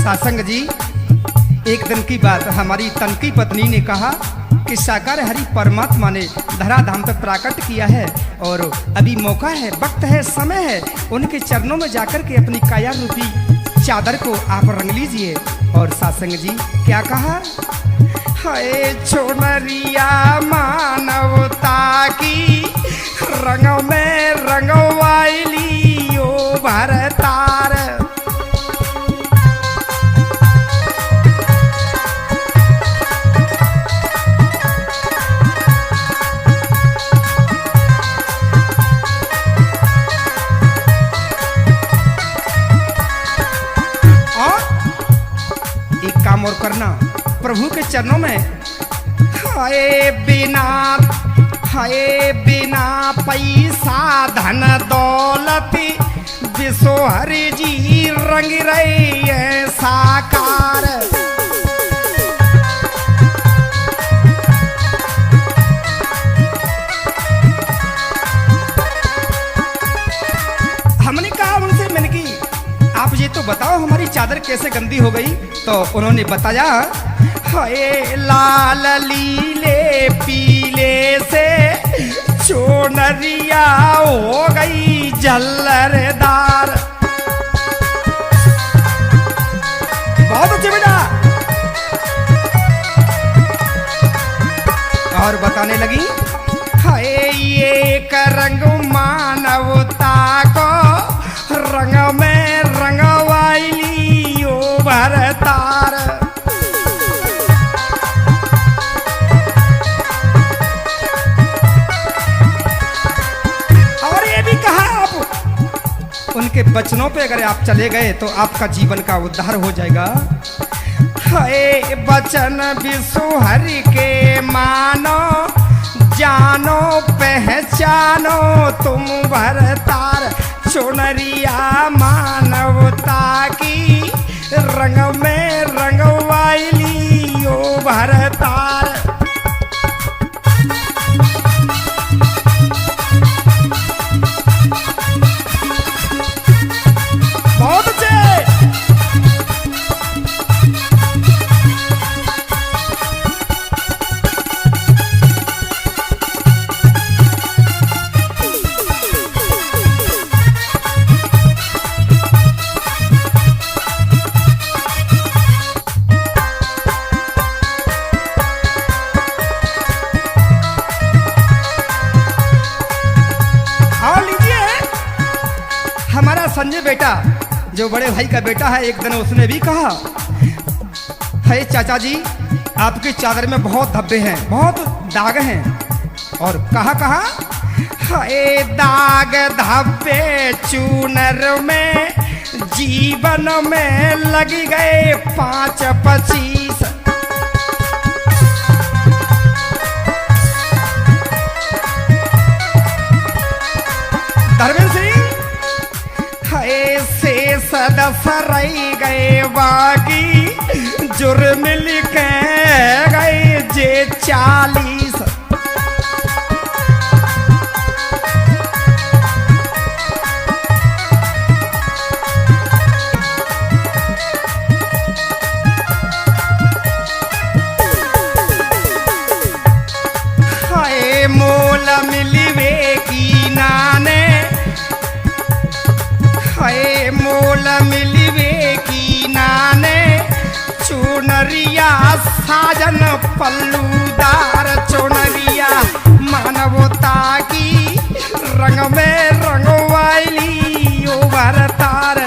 सासंग जी, एक दिन की बात हमारी तनकी पत्नी ने कहा कि साकार हरि परमात्मा ने धराधाम पर प्राकट किया है और अभी मौका है, वक्त है, समय है, उनके चरणों में जाकर के अपनी काया रूपी चादर को आप रंग लीजिए। और सासंग जी क्या कहा? हाय चुनरिया मानवता की रंग में रंगवाइली ओ भरतार। काम और करना प्रभु के चरणों में। हाय बिना पैसा धन दौलत विश्वहरि जी रंग रही है साकार। हमने कहा उनसे, मैंने की आप ये तो बताओ हमारी चादर कैसे गंदी हो गई? तो उन्होंने बताया, हाय लाल लीले पीले से चुनरिया हो गई झल्लरदार। बहुत अच्छे बेटा। और बताने लगी, हाय एक रंग मानवता को रंग में रंगवाइली ओ भरतार। और ये भी कहा आप उनके वचनों पे अगर आप चले गए तो आपका जीवन का उद्धार हो जाएगा। हाय वचन विश्वहरि के मानो जानो पहचानो तुम भरतार। चुनरिया मानवता की रंग में रंगवाइली ओ भरतार। बहुत अच्छे। हमारा संजय बेटा जो बड़े भाई का बेटा है, एक दिन उसने भी कहा, है चाचा जी आपकी चादर में बहुत धब्बे हैं, बहुत दाग हैं। और कहा है दाग धब्बे चूनर में जीवन में लग गए 5-25। धर्मेंद्र सिंह से सदस रही गए बागी जुर्म लिखे गए जे 40। हाय मोल मिलवे की नाने, हाय मोल मिलवे की नाने चुनरिया साजन पल्लूदार। चुनरिया मानवता की रंग में रंगवाइली ओ भरतार।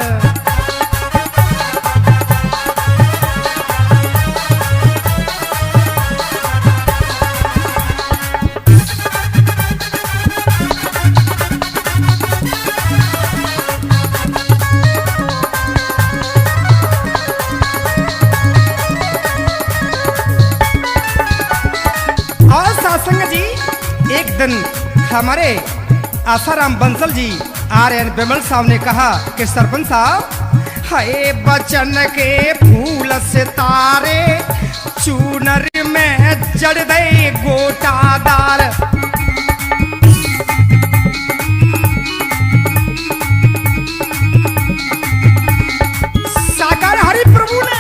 एक दिन हमारे आसाराम बंसल जी आर्यन बेमल साहब ने कहा कि सरपंच साहब, हाय बचन के फूल सितारे चूनर में जड़ दे गोटादार। साकार हरि प्रभु ने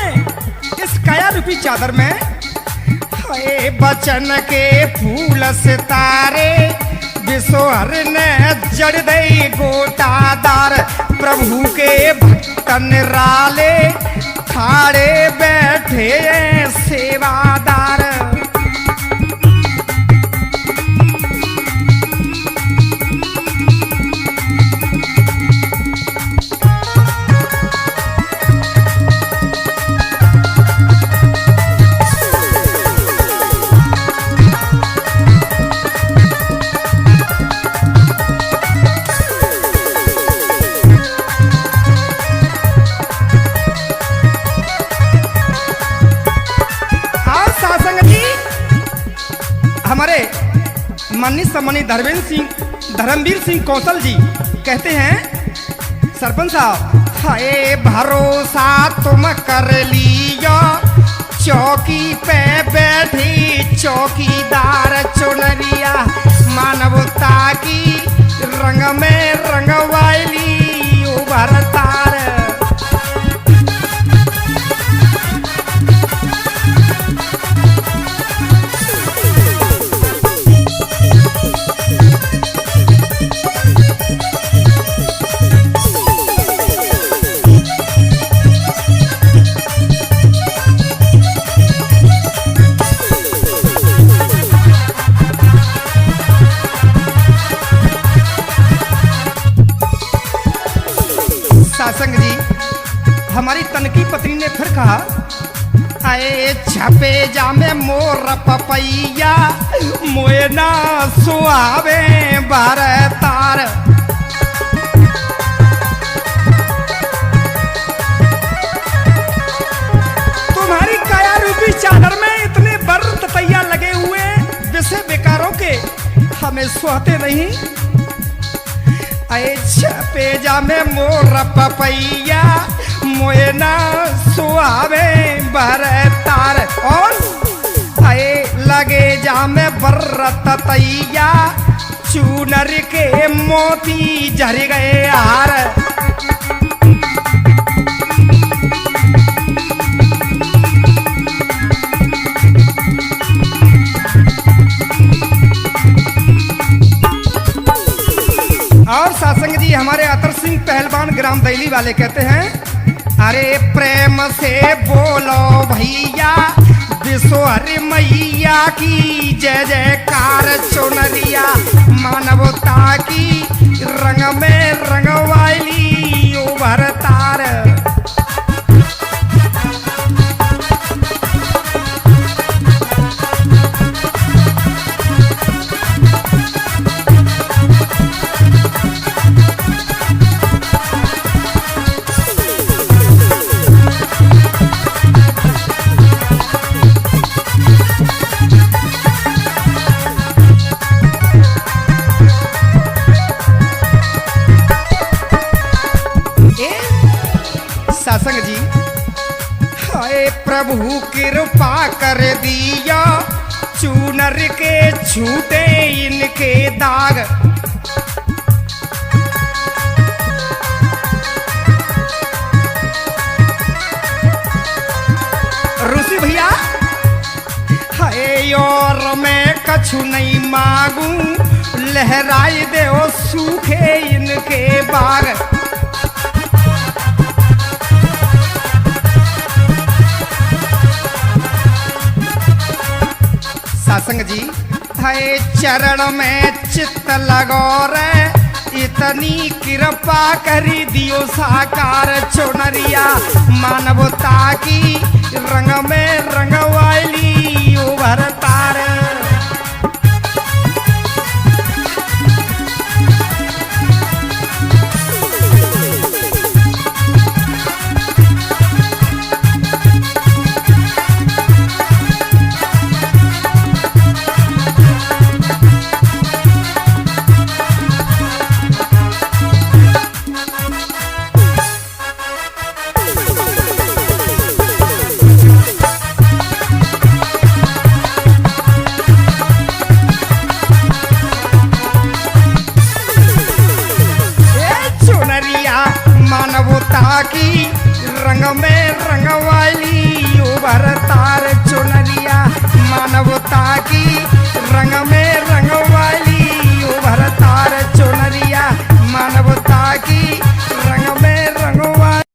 रूपी चादर में हाय बचन के फूल सितारे विश्वहर ने जड़ दे गोटादार प्रभु के भक्त निराले खाड़े बैठे सेवादार। हमारे मन्नी सम्मानी धर्मवीर सिंह कौशल जी कहते हैं सरपंच साहब हाय भरोसा तुम कर लियो चौकी पे बैठी चौकीदार चुनरिया मानवता की रंग में रंगवाली उभरतार। शासंग जी हमारी तनकी पत्नी ने फिर कहा आए छपे जामे मोर पपैया मोयना सुहावे बारतार। तुम्हारी काया रूपी चादर में इतने बर ततैया लगे हुए जैसे बेकारों के हमें सुहाते नहीं। छपे जामे मोर पपैया मोयना सुहावे बरतार और आए लगे जामे बर्रत तैया चूनर के मोती झर गए हार। और शासंग जी हमारे अतर सिंह पहलवान ग्राम दैली वाले कहते हैं अरे प्रेम से बोलो भैया विश्वहर मैया की जय जयकार चुनरिया मानवता की रंग में रंगवाली उभरतार। शासंग जी हाय प्रभु कृपा कर दिया चूनर के छूटे इनके दाग। ऋषि भैया हाय और मैं कछु नहीं मांगू लहराई दे सूखे इनके बाग। शासंग जी है चरण में चित्त लगो रे इतनी कृपा करी दियो साकार चुनरिया मानवता की रंग में रंगवाली उभरतार। मानवता की रंग में रंगवाली अवतार